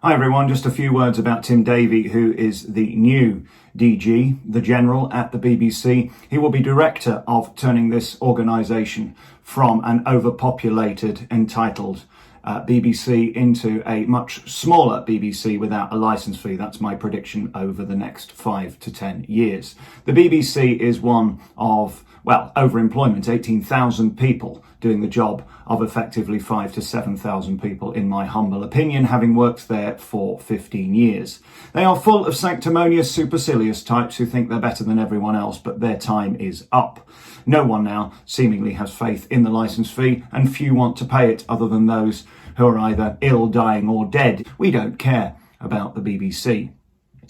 Hi everyone, just a few words about Tim Davie, who is the new DG, the General at the BBC. He will be director of turning this organisation from an overpopulated, entitled BBC into a much smaller BBC without a licence fee. That's my prediction over the next 5 to 10 years. The BBC is one of, well, overemployment, 18,000 people doing the job of effectively 5,000 to 7,000 people, in my humble opinion, having worked there for 15 years. They are full of sanctimonious, supercilious types who think they're better than everyone else, but their time is up. No one now seemingly has faith in the licence fee, and few want to pay it other than those who are either ill, dying or dead. We don't care about the BBC.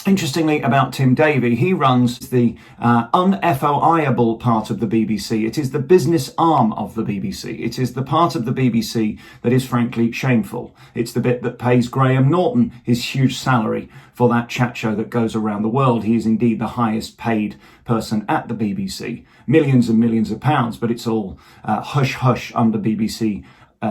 Interestingly, about Tim Davie, he runs the un-FOI-able part of the BBC. It is the business arm of the BBC. It is the part of the BBC that is frankly shameful. It's the bit that pays Graham Norton his huge salary for that chat show that goes around the world. He is indeed the highest paid person at the BBC. Millions and millions of pounds, but it's all hush-hush under BBC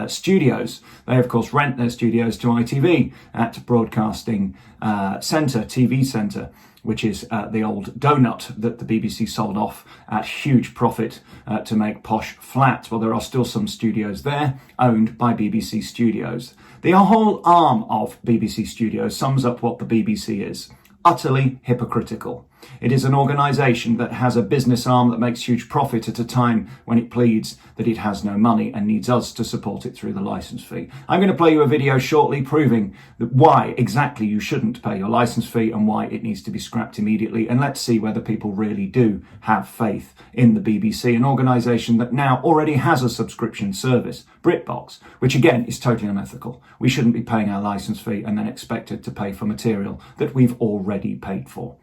studios. They, of course, rent their studios to ITV at Broadcasting Centre, TV Centre, which is the old donut that the BBC sold off at huge profit to make posh flats. Well, there are still some studios there owned by BBC Studios. The whole arm of BBC Studios sums up what the BBC is. Utterly hypocritical. It is an organisation that has a business arm that makes huge profit at a time when it pleads that it has no money and needs us to support it through the licence fee. I'm going to play you a video shortly proving that why exactly you shouldn't pay your licence fee and why it needs to be scrapped immediately, and let's see whether people really do have faith in the BBC, an organisation that now already has a subscription service, BritBox, which again is totally unethical. We shouldn't be paying our licence fee and then expected to pay for material that we've already paid for.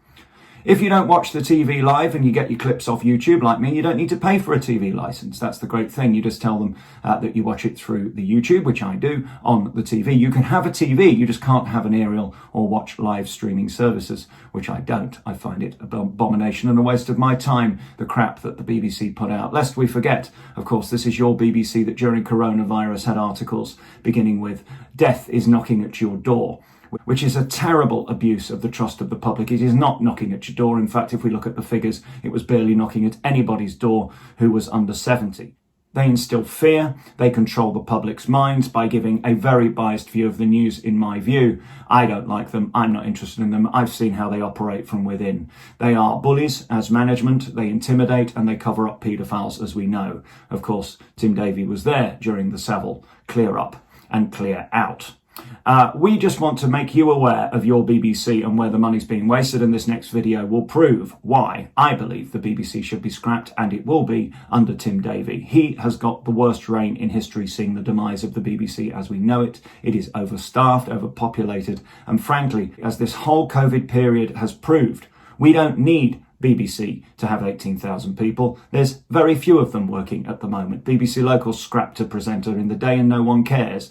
If you don't watch the TV live and you get your clips off YouTube like me, you don't need to pay for a TV license. That's the great thing. You just tell them that you watch it through the YouTube, which I do, on the TV. You can have a TV, you just can't have an aerial or watch live streaming services, which I don't. I find it an abomination and a waste of my time, the crap that the BBC put out. Lest we forget, of course, this is your BBC that during coronavirus had articles beginning with "Death is knocking at your door," which is a terrible abuse of the trust of the public. It is not knocking at your door. In fact, if we look at the figures, it was barely knocking at anybody's door who was under 70. They instill fear. They control the public's minds by giving a very biased view of the news, in my view. I don't like them. I'm not interested in them. I've seen how they operate from within. They are bullies as management. They intimidate and they cover up paedophiles, as we know. Of course, Tim Davie was there during the Savile clear up and clear out. We just want to make you aware of your BBC and where the money's being wasted, and this next video will prove why I believe the BBC should be scrapped, and it will be under Tim Davie. He has got the worst reign in history, seeing the demise of the BBC as we know it. It is overstaffed, overpopulated, and frankly, as this whole COVID period has proved, we don't need BBC to have 18,000 people. There's very few of them working at the moment. BBC Local scrapped a presenter in the day and no one cares.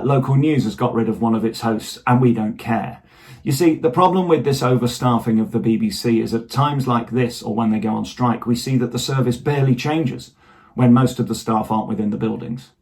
Local News has got rid of one of its hosts and we don't care. You see, the problem with this overstaffing of the BBC is at times like this, or when they go on strike, we see that the service barely changes when most of the staff aren't within the buildings.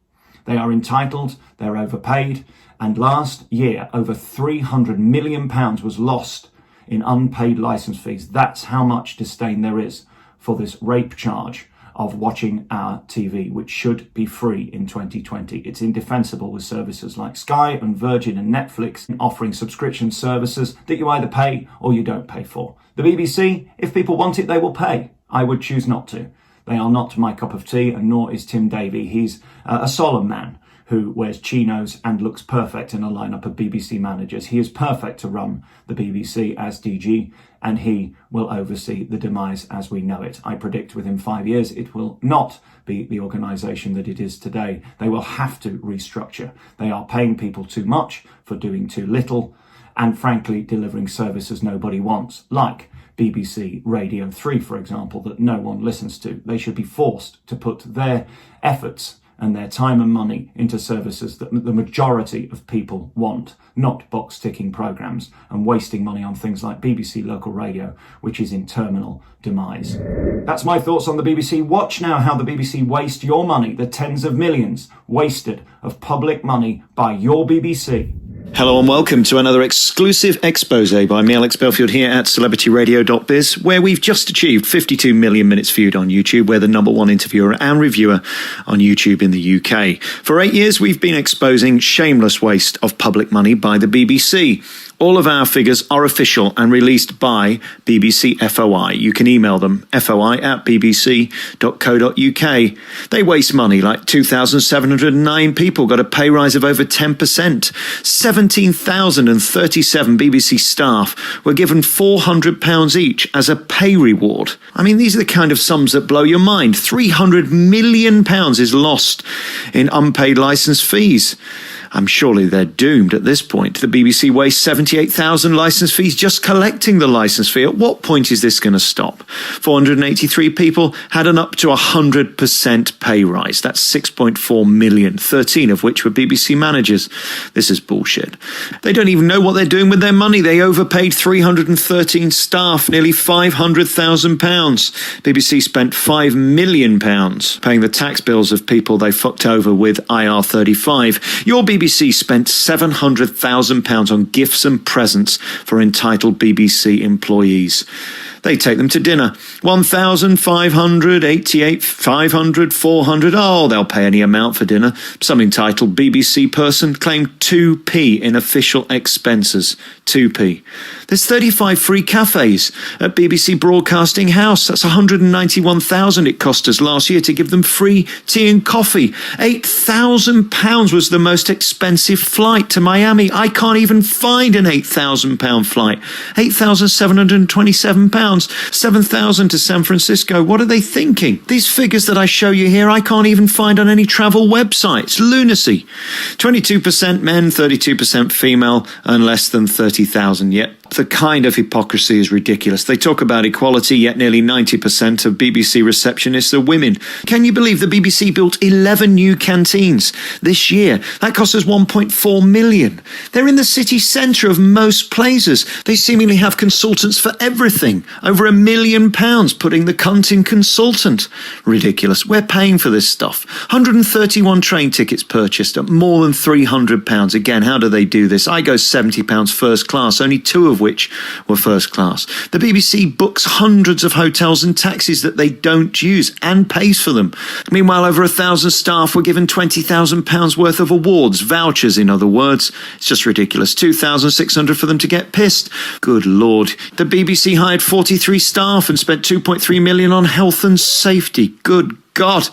They are entitled, they're overpaid, and last year over £300 million was lost in unpaid licence fees. That's how much disdain there is for this rape charge of watching our TV, which should be free in 2020. It's indefensible with services like Sky and Virgin and Netflix offering subscription services that you either pay or you don't pay for. The BBC, if people want it, they will pay. I would choose not to. They are not my cup of tea, and nor is Tim Davie. He's a solemn man who wears chinos and looks perfect in a lineup of BBC managers. He is perfect to run the BBC as DG, and he will oversee the demise as we know it. I predict within 5 years it will not be the organisation that it is today. They will have to restructure. They are paying people too much for doing too little, and frankly delivering services nobody wants, like BBC Radio 3, for example, that no one listens to. They should be forced to put their efforts and their time and money into services that the majority of people want, not box-ticking programmes and wasting money on things like BBC Local Radio, which is in terminal demise. That's my thoughts on the BBC. Watch now how the BBC waste your money, the tens of millions wasted of public money by your BBC. Hello and welcome to another exclusive expose by me, Alex Belfield, here at celebrityradio.biz, where we've just achieved 52 million minutes viewed on YouTube. We're the #1 interviewer and reviewer on YouTube in the UK. For 8 years, we've been exposing shameless waste of public money by the BBC. All of our figures are official and released by BBC FOI. You can email them, foi@bbc.co.uk. They waste money, like 2,709 people got a pay rise of over 10%. 17,037 BBC staff were given £400 each as a pay reward. I mean, these are the kind of sums that blow your mind. £300 million is lost in unpaid licence fees. Surely they're doomed at this point. The BBC wastes 78,000 licence fees just collecting the licence fee. At what point is this going to stop? 483 people had an up to 100% pay rise. That's 6.4 million, 13 of which were BBC managers. This is bullshit. They don't even know what they're doing with their money. They overpaid 313 staff, nearly £500,000. BBC spent £5 million paying the tax bills of people they fucked over with IR35. Your BBC spent £700,000 on gifts and presents for entitled BBC employees. They take them to dinner. 1,588, 500, 400. Oh, they'll pay any amount for dinner. Some entitled BBC person claimed 2p in official expenses. 2p. There's 35 free cafes at BBC Broadcasting House. That's 191,000 it cost us last year to give them free tea and coffee. £8,000 was the most expensive flight to Miami. I can't even find an £8,000 flight. £8,727. 7,000 to San Francisco. What are they thinking? These figures that I show you here, I can't even find on any travel websites. Lunacy. 22% men, 32% female, and less than 30,000 yet. The kind of hypocrisy is ridiculous. They talk about equality, yet nearly 90% of BBC receptionists are women. Can you believe the BBC built 11 new canteens this year? That cost us 1.4 million. They're in the city centre of most places. They seemingly have consultants for everything. Over £1 million putting the cunt in consultant. Ridiculous. We're paying for this stuff. 131 train tickets purchased at more than £300. Again, how do they do this? I go £70 first class, only 2 of which were first class. The BBC books hundreds of hotels and taxis that they don't use and pays for them. Meanwhile, over 1,000 staff were given £20,000 worth of awards, vouchers in other words. It's just ridiculous. 2,600 for them to get pissed. Good Lord. The BBC hired 43 staff and spent 2.3 million on health and safety. Good God.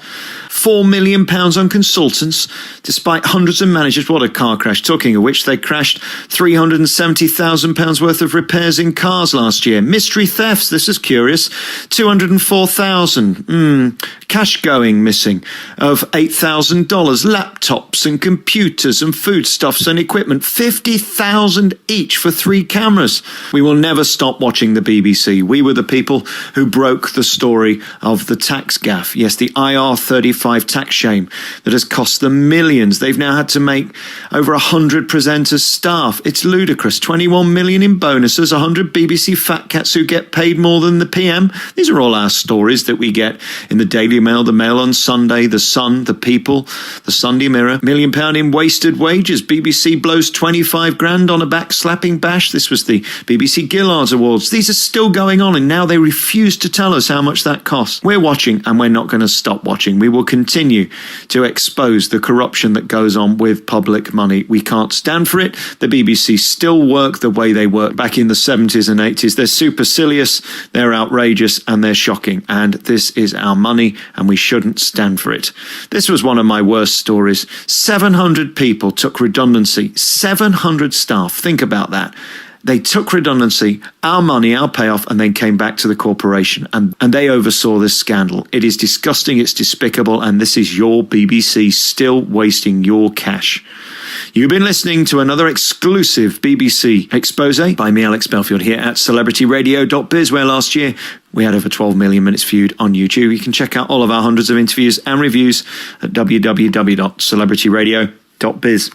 £4 million on consultants, despite hundreds of managers. What a car crash. Talking of which, they crashed £370,000 worth of repairs in cars last year. Mystery thefts, this is curious. 204,000. Cash going missing of $8,000. Laptops and computers and foodstuffs and equipment. 50,000 each for 3 cameras. We will never stop watching the BBC. We were the people who broke the story of the tax gaffe. Yes, the IR35 tax shame that has cost them millions. They've now had to make over 100 presenters staff. It's ludicrous. 21 million in bonuses, 100 BBC fat cats who get paid more than the PM. These are all our stories that we get in the Daily Mail, the Mail on Sunday, the Sun, the People, the Sunday Mirror. £1 million in wasted wages. BBC blows 25 grand on a backslapping bash. This was the BBC Gillards Awards. These are still going on, and now they refuse to tell us how much that costs. We're watching, and we're not going to stop watching. We will continue to expose the corruption that goes on with public money. We can't stand for it. The BBC still work the way they worked back in the 70s and 80s. They're supercilious, they're outrageous, and they're shocking. And this is our money, and we shouldn't stand for it. This was one of my worst stories. 700 people took redundancy. 700 staff. Think about that. They took redundancy, our money, our payoff, and then came back to the corporation. And they oversaw this scandal. It is disgusting, it's despicable, and this is your BBC still wasting your cash. You've been listening to another exclusive BBC expose by me, Alex Belfield, here at celebrityradio.biz, where last year we had over 12 million minutes viewed on YouTube. You can check out all of our hundreds of interviews and reviews at www.celebrityradio.biz.